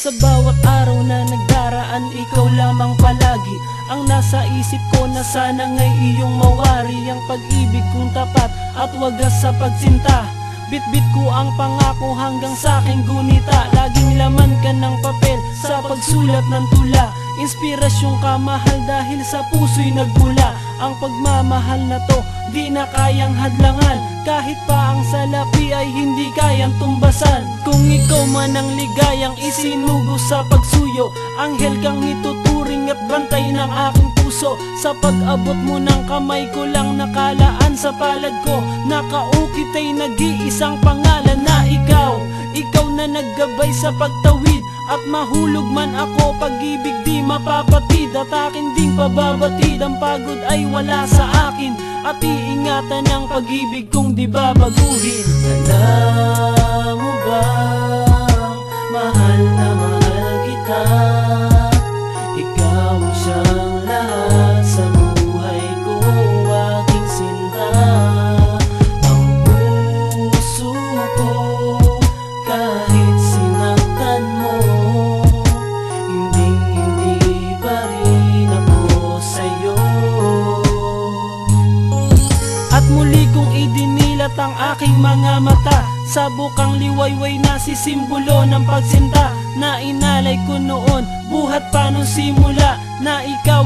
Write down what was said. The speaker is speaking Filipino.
Sa bawat araw na nagdaraan, ikaw lamang palagi ang nasa isip ko, na sana nga'y iyong mawari ang pag-ibig kong tapat at wagas sa pagsinta. Bitbit ko ang pangako hanggang sa aking gunita. Laging laman ka ng papel sa pagsulat ng tula. Inspirasyon ka, mahal, dahil sa puso'y nagmula. Ang pagmamahal na to di na kayang hadlangan, kahit pa ang salapi ay hindi kayang tumbasan. Kung ikaw man ang ligayang isinugo sa pagsuyo, anghel kang ituturing at bantay ng aking puso. Sa pag-abot mo ng kamay ko lang nakalaan sa palad ko, nakaukit ay nag-iisang pangalan na ikaw. Ikaw na naggabay sa pagtawid, at mahulog man ako, pag-ibig di mapapatid at akin ding pababatid. Ang pagod ay wala sa akin, at iingatan ang pag-ibig kong di babaguhin. Alam mo ba, mahal na mahal kita. Ikaw ang siyang lahat sa buhay ko, aking sinta. Ang puso ko, kahit sinaktan mo, hindi pa rin ako sa'yo. At muli kong idinilat ang aking mga mata sa bukang liwayway na sisimbolo ng pagsinta, na inalay ko noon, buhat pa nung simula, na ikaw